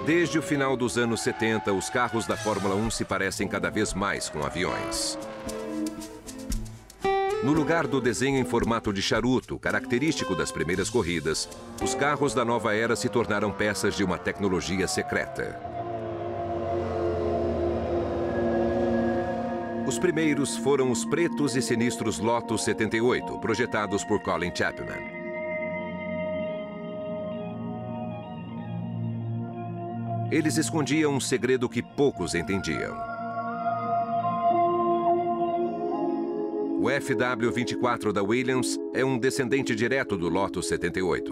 Desde o final dos anos 70, os carros da Fórmula 1 se parecem cada vez mais com aviões. No lugar do desenho em formato de charuto, característico das primeiras corridas, os carros da nova era se tornaram peças de uma tecnologia secreta. Os primeiros foram os pretos e sinistros Lotus 78, projetados por Colin Chapman. Eles escondiam um segredo que poucos entendiam. O FW24 da Williams é um descendente direto do Lotus 78.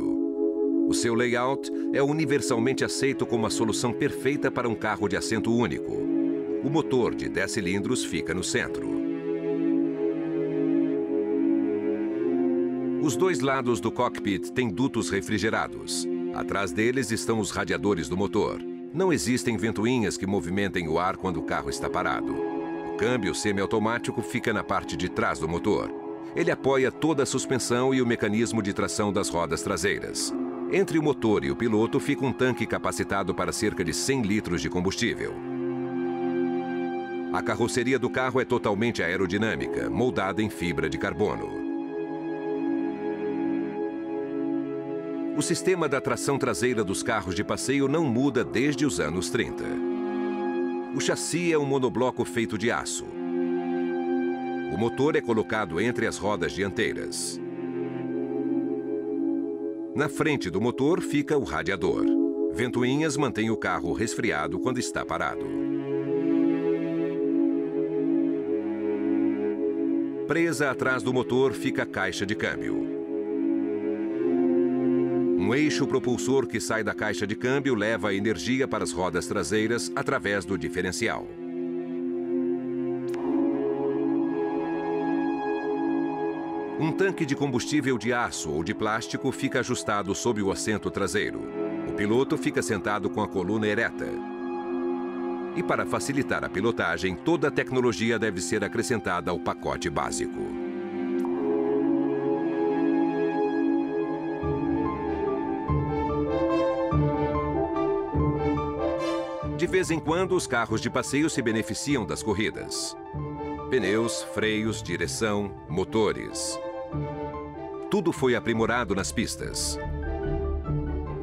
O seu layout é universalmente aceito como a solução perfeita para um carro de assento único. O motor de 10 cilindros fica no centro. Os dois lados do cockpit têm dutos refrigerados. Atrás deles estão os radiadores do motor. Não existem ventoinhas que movimentem o ar quando o carro está parado. O câmbio semiautomático fica na parte de trás do motor. Ele apoia toda a suspensão e o mecanismo de tração das rodas traseiras. Entre o motor e o piloto fica um tanque capacitado para cerca de 100 litros de combustível. A carroceria do carro é totalmente aerodinâmica, moldada em fibra de carbono. O sistema da tração traseira dos carros de passeio não muda desde os anos 30. O chassi é um monobloco feito de aço. O motor é colocado entre as rodas dianteiras. Na frente do motor fica o radiador. Ventoinhas mantêm o carro resfriado quando está parado. Presa atrás do motor fica a caixa de câmbio. Um eixo propulsor que sai da caixa de câmbio leva a energia para as rodas traseiras através do diferencial. Um tanque de combustível de aço ou de plástico fica ajustado sob o assento traseiro. O piloto fica sentado com a coluna ereta. E para facilitar a pilotagem, toda a tecnologia deve ser acrescentada ao pacote básico. De vez em quando, os carros de passeio se beneficiam das corridas. Pneus, freios, direção, motores. Tudo foi aprimorado nas pistas.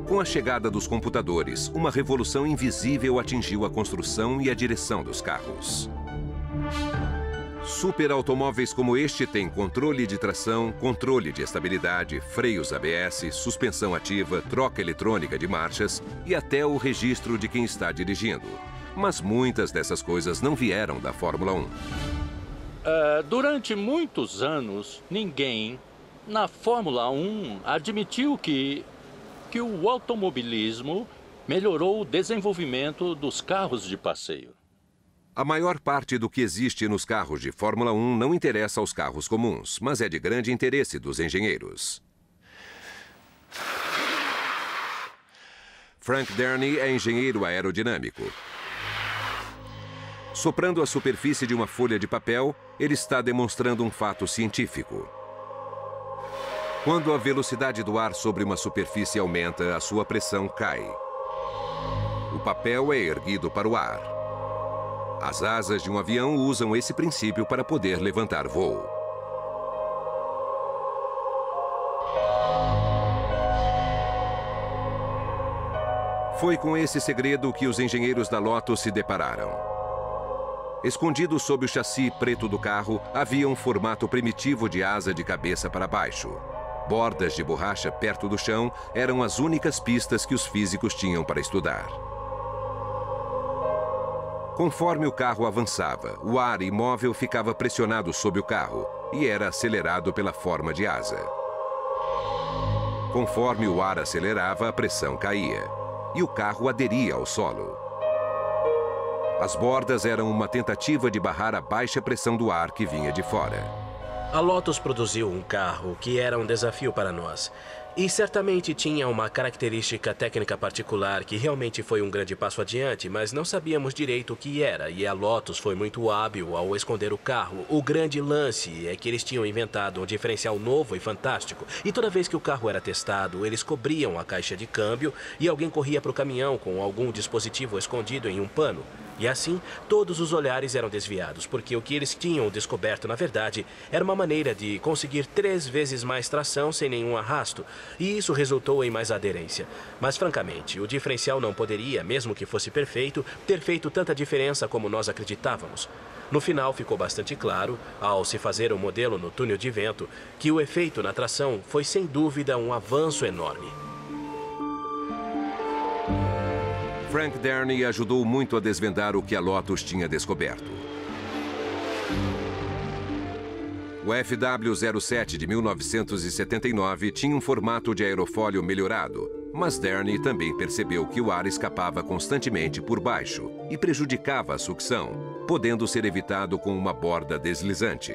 Com a chegada dos computadores, uma revolução invisível atingiu a construção e a direção dos carros. Superautomóveis como este têm controle de tração, controle de estabilidade, freios ABS, suspensão ativa, troca eletrônica de marchas e até o registro de quem está dirigindo. Mas muitas dessas coisas não vieram da Fórmula 1. Durante muitos anos, ninguém na Fórmula 1 admitiu que o automobilismo melhorou o desenvolvimento dos carros de passeio. A maior parte do que existe nos carros de Fórmula 1 não interessa aos carros comuns, mas é de grande interesse dos engenheiros. Frank Derny é engenheiro aerodinâmico. Soprando a superfície de uma folha de papel, ele está demonstrando um fato científico. Quando a velocidade do ar sobre uma superfície aumenta, a sua pressão cai. O papel é erguido para o ar. As asas de um avião usam esse princípio para poder levantar voo. Foi com esse segredo que os engenheiros da Lotus se depararam. Escondido sob o chassi preto do carro, havia um formato primitivo de asa de cabeça para baixo. Bordas de borracha perto do chão eram as únicas pistas que os físicos tinham para estudar. Conforme o carro avançava, o ar imóvel ficava pressionado sobre o carro e era acelerado pela forma de asa. Conforme o ar acelerava, a pressão caía e o carro aderia ao solo. As bordas eram uma tentativa de barrar a baixa pressão do ar que vinha de fora. A Lotus produziu um carro que era um desafio para nós. E certamente tinha uma característica técnica particular que realmente foi um grande passo adiante, mas não sabíamos direito o que era, e a Lotus foi muito hábil ao esconder o carro. O grande lance é que eles tinham inventado um diferencial novo e fantástico, e toda vez que o carro era testado, eles cobriam a caixa de câmbio e alguém corria para o caminhão com algum dispositivo escondido em um pano. E assim, todos os olhares eram desviados, porque o que eles tinham descoberto, na verdade, era uma maneira de conseguir 3 vezes mais tração sem nenhum arrasto, e isso resultou em mais aderência. Mas, francamente, o diferencial não poderia, mesmo que fosse perfeito, ter feito tanta diferença como nós acreditávamos. No final, ficou bastante claro, ao se fazer um modelo no túnel de vento, que o efeito na tração foi, sem dúvida, um avanço enorme. Frank Derney ajudou muito a desvendar o que a Lotus tinha descoberto. O FW-07 de 1979 tinha um formato de aerofólio melhorado, mas Derney também percebeu que o ar escapava constantemente por baixo e prejudicava a sucção, podendo ser evitado com uma borda deslizante.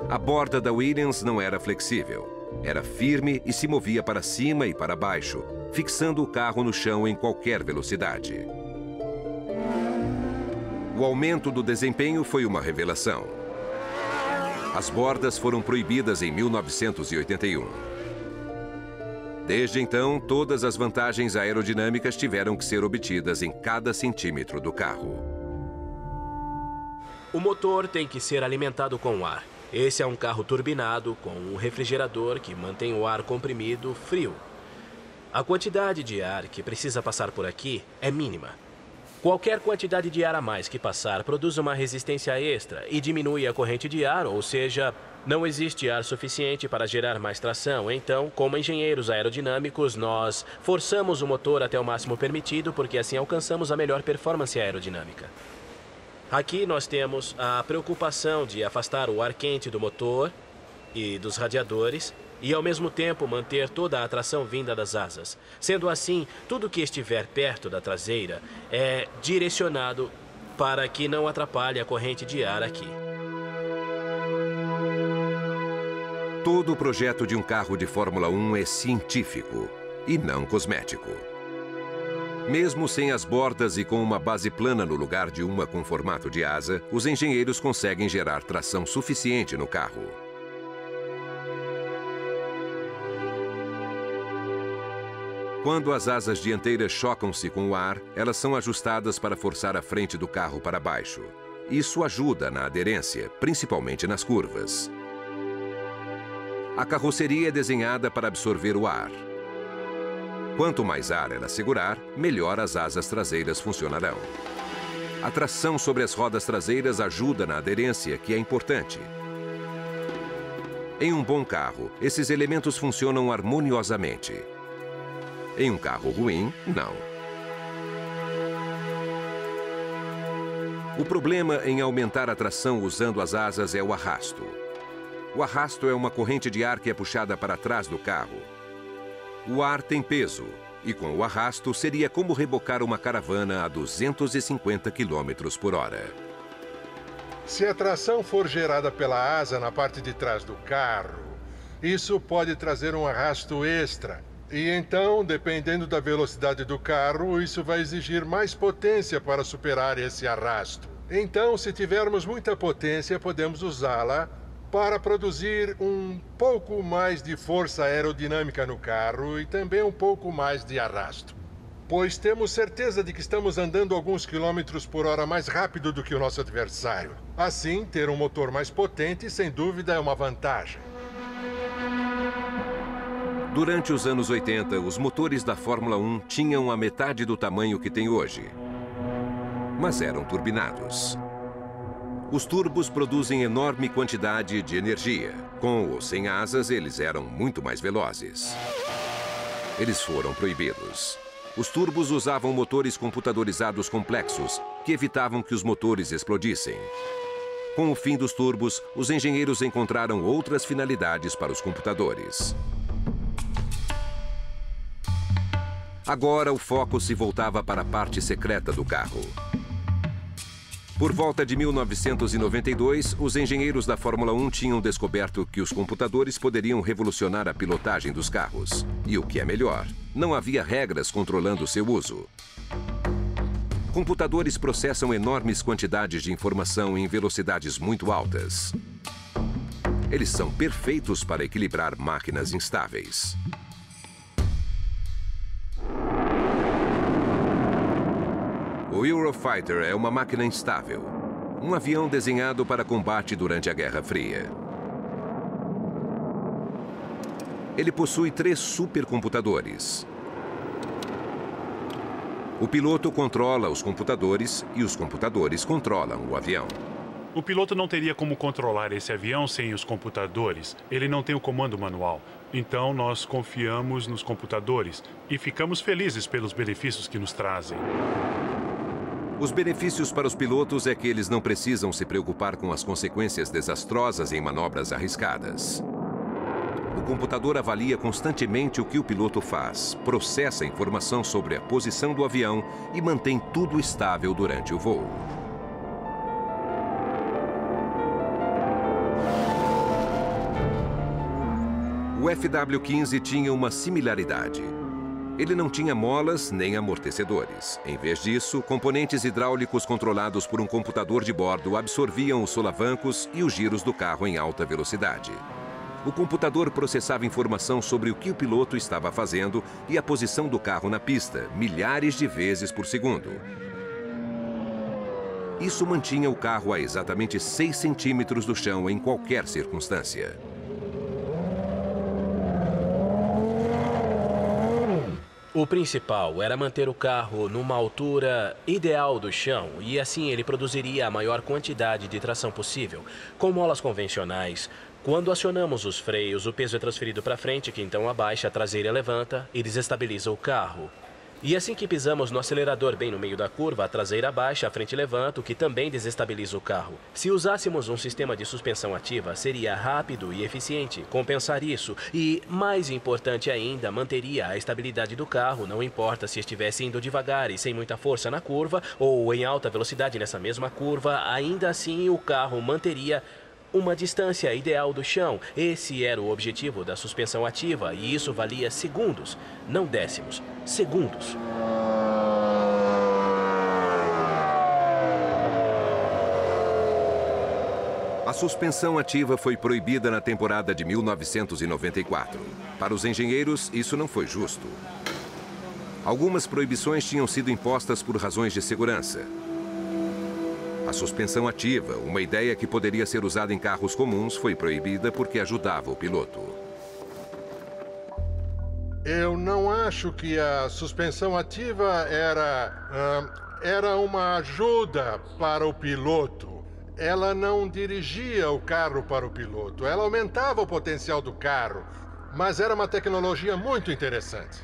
A borda da Williams não era flexível. Era firme e se movia para cima e para baixo, fixando o carro no chão em qualquer velocidade. O aumento do desempenho foi uma revelação. As bordas foram proibidas em 1981. Desde então, todas as vantagens aerodinâmicas tiveram que ser obtidas em cada centímetro do carro. O motor tem que ser alimentado com ar. Esse é um carro turbinado com um refrigerador que mantém o ar comprimido frio. A quantidade de ar que precisa passar por aqui é mínima. Qualquer quantidade de ar a mais que passar produz uma resistência extra e diminui a corrente de ar, ou seja, não existe ar suficiente para gerar mais tração. Então, como engenheiros aerodinâmicos, nós forçamos o motor até o máximo permitido porque assim alcançamos a melhor performance aerodinâmica. Aqui nós temos a preocupação de afastar o ar quente do motor e dos radiadores e, ao mesmo tempo, manter toda a atração vinda das asas. Sendo assim, tudo que estiver perto da traseira é direcionado para que não atrapalhe a corrente de ar aqui. Todo o projeto de um carro de Fórmula 1 é científico e não cosmético. Mesmo sem as bordas e com uma base plana no lugar de uma com formato de asa, os engenheiros conseguem gerar tração suficiente no carro. Quando as asas dianteiras chocam-se com o ar, elas são ajustadas para forçar a frente do carro para baixo. Isso ajuda na aderência, principalmente nas curvas. A carroceria é desenhada para absorver o ar. Quanto mais ar ela segurar, melhor as asas traseiras funcionarão. A tração sobre as rodas traseiras ajuda na aderência, que é importante. Em um bom carro, esses elementos funcionam harmoniosamente. Em um carro ruim, não. O problema em aumentar a tração usando as asas é o arrasto. O arrasto é uma corrente de ar que é puxada para trás do carro. O ar tem peso, e com o arrasto seria como rebocar uma caravana a 250 km por hora. Se a tração for gerada pela asa na parte de trás do carro, isso pode trazer um arrasto extra. E então, dependendo da velocidade do carro, isso vai exigir mais potência para superar esse arrasto. Então, se tivermos muita potência, podemos usá-la para produzir um pouco mais de força aerodinâmica no carro e também um pouco mais de arrasto. Pois temos certeza de que estamos andando alguns quilômetros por hora mais rápido do que o nosso adversário. Assim, ter um motor mais potente, sem dúvida, é uma vantagem. Durante os anos 80, os motores da Fórmula 1 tinham a metade do tamanho que tem hoje. Mas eram turbinados. Os turbos produzem enorme quantidade de energia. Com ou sem asas, eles eram muito mais velozes. Eles foram proibidos. Os turbos usavam motores computadorizados complexos, que evitavam que os motores explodissem. Com o fim dos turbos, os engenheiros encontraram outras finalidades para os computadores. Agora, o foco se voltava para a parte secreta do carro. Por volta de 1992, os engenheiros da Fórmula 1 tinham descoberto que os computadores poderiam revolucionar a pilotagem dos carros. E o que é melhor, não havia regras controlando seu uso. Computadores processam enormes quantidades de informação em velocidades muito altas. Eles são perfeitos para equilibrar máquinas instáveis. O Eurofighter é uma máquina instável, um avião desenhado para combate durante a Guerra Fria. Ele possui 3 supercomputadores. O piloto controla os computadores e os computadores controlam o avião. O piloto não teria como controlar esse avião sem os computadores. Ele não tem o comando manual. Então, nós confiamos nos computadores e ficamos felizes pelos benefícios que nos trazem. Os benefícios para os pilotos é que eles não precisam se preocupar com as consequências desastrosas em manobras arriscadas. O computador avalia constantemente o que o piloto faz, processa informação sobre a posição do avião e mantém tudo estável durante o voo. O FW-15 tinha uma similaridade. Ele não tinha molas nem amortecedores. Em vez disso, componentes hidráulicos controlados por um computador de bordo absorviam os solavancos e os giros do carro em alta velocidade. O computador processava informação sobre o que o piloto estava fazendo e a posição do carro na pista, milhares de vezes por segundo. Isso mantinha o carro a exatamente 6 centímetros do chão em qualquer circunstância. O principal era manter o carro numa altura ideal do chão e assim ele produziria a maior quantidade de tração possível. Com molas convencionais, quando acionamos os freios, o peso é transferido para frente, que então abaixa, a traseira levanta e desestabiliza o carro. E assim que pisamos no acelerador bem no meio da curva, a traseira abaixa, a frente levanta, o que também desestabiliza o carro. Se usássemos um sistema de suspensão ativa, seria rápido e eficiente compensar isso. E, mais importante ainda, manteria a estabilidade do carro, não importa se estivesse indo devagar e sem muita força na curva, ou em alta velocidade nessa mesma curva, ainda assim o carro manteria uma distância ideal do chão. Esse era o objetivo da suspensão ativa e isso valia segundos, não décimos, segundos. A suspensão ativa foi proibida na temporada de 1994. Para os engenheiros, isso não foi justo. Algumas proibições tinham sido impostas por razões de segurança. A suspensão ativa, uma ideia que poderia ser usada em carros comuns, foi proibida porque ajudava o piloto. Eu não acho que a suspensão ativa era uma ajuda para o piloto. Ela não dirigia o carro para o piloto. Ela aumentava o potencial do carro, mas era uma tecnologia muito interessante.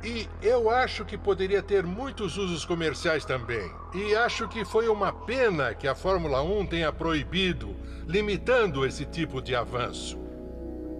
E eu acho que poderia ter muitos usos comerciais também. E acho que foi uma pena que a Fórmula 1 tenha proibido, limitando esse tipo de avanço.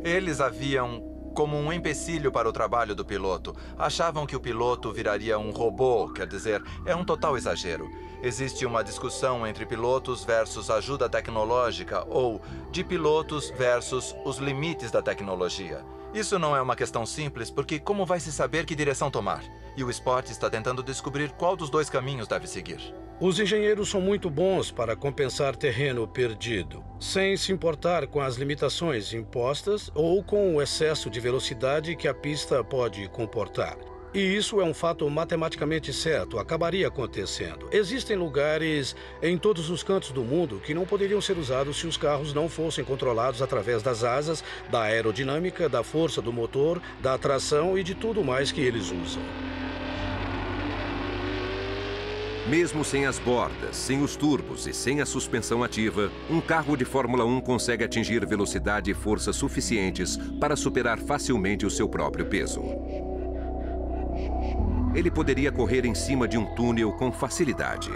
Eles haviam como um empecilho para o trabalho do piloto. Achavam que o piloto viraria um robô, quer dizer, é um total exagero. Existe uma discussão entre pilotos versus ajuda tecnológica ou de pilotos versus os limites da tecnologia. Isso não é uma questão simples, porque como vai se saber que direção tomar? E o esporte está tentando descobrir qual dos dois caminhos deve seguir. Os engenheiros são muito bons para compensar terreno perdido, sem se importar com as limitações impostas ou com o excesso de velocidade que a pista pode comportar. E isso é um fato matematicamente certo, acabaria acontecendo. Existem lugares em todos os cantos do mundo que não poderiam ser usados se os carros não fossem controlados através das asas, da aerodinâmica, da força do motor, da tração e de tudo mais que eles usam. Mesmo sem as bordas, sem os turbos e sem a suspensão ativa, um carro de Fórmula 1 consegue atingir velocidade e força suficientes para superar facilmente o seu próprio peso. Ele poderia correr em cima de um túnel com facilidade.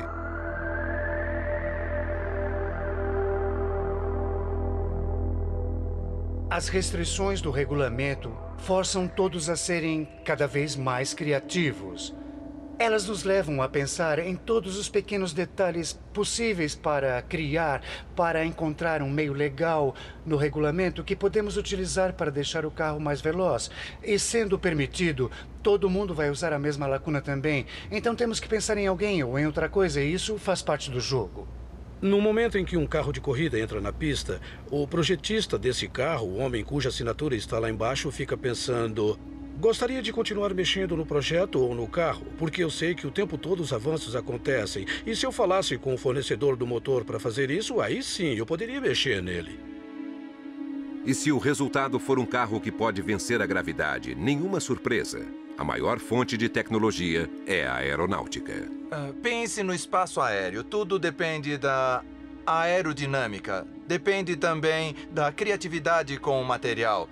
As restrições do regulamento forçam todos a serem cada vez mais criativos. Elas nos levam a pensar em todos os pequenos detalhes possíveis para criar, para encontrar um meio legal no regulamento que podemos utilizar para deixar o carro mais veloz. E sendo permitido, todo mundo vai usar a mesma lacuna também. Então temos que pensar em alguém ou em outra coisa, e isso faz parte do jogo. No momento em que um carro de corrida entra na pista, o projetista desse carro, o homem cuja assinatura está lá embaixo, fica pensando: gostaria de continuar mexendo no projeto ou no carro, porque eu sei que o tempo todo os avanços acontecem. E se eu falasse com o fornecedor do motor para fazer isso, aí sim, eu poderia mexer nele. E se o resultado for um carro que pode vencer a gravidade, nenhuma surpresa. A maior fonte de tecnologia é a aeronáutica. Pense no espaço aéreo. Tudo depende da aerodinâmica. Depende também da criatividade com o material.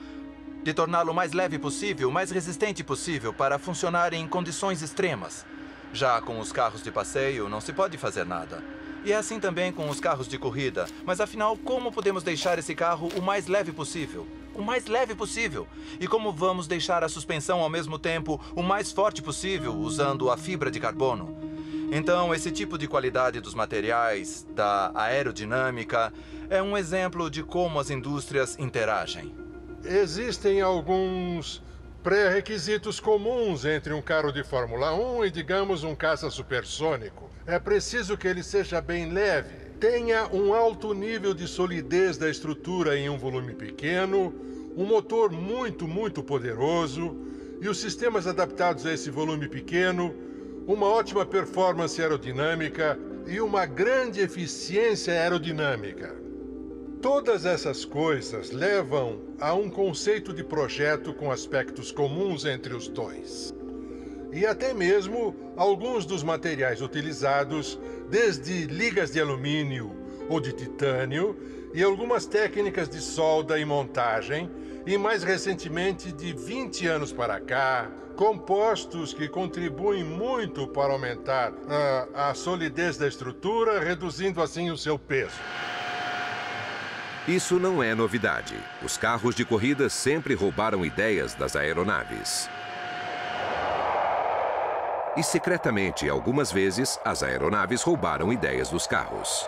De torná-lo o mais leve possível, o mais resistente possível para funcionar em condições extremas. Já com os carros de passeio, não se pode fazer nada. E é assim também com os carros de corrida. Mas afinal, como podemos deixar esse carro o mais leve possível? O mais leve possível. E como vamos deixar a suspensão ao mesmo tempo o mais forte possível, usando a fibra de carbono? Então, esse tipo de qualidade dos materiais, da aerodinâmica, é um exemplo de como as indústrias interagem. Existem alguns pré-requisitos comuns entre um carro de Fórmula 1 e, digamos, um caça supersônico. É preciso que ele seja bem leve, tenha um alto nível de solidez da estrutura em um volume pequeno, um motor muito poderoso e os sistemas adaptados a esse volume pequeno, uma ótima performance aerodinâmica e uma grande eficiência aerodinâmica. Todas essas coisas levam a um conceito de projeto com aspectos comuns entre os dois. E até mesmo alguns dos materiais utilizados, desde ligas de alumínio ou de titânio, e algumas técnicas de solda e montagem, e mais recentemente, de 20 anos para cá, compostos que contribuem muito para aumentar a solidez da estrutura, reduzindo assim o seu peso. Isso não é novidade. Os carros de corrida sempre roubaram ideias das aeronaves. E secretamente, algumas vezes, as aeronaves roubaram ideias dos carros.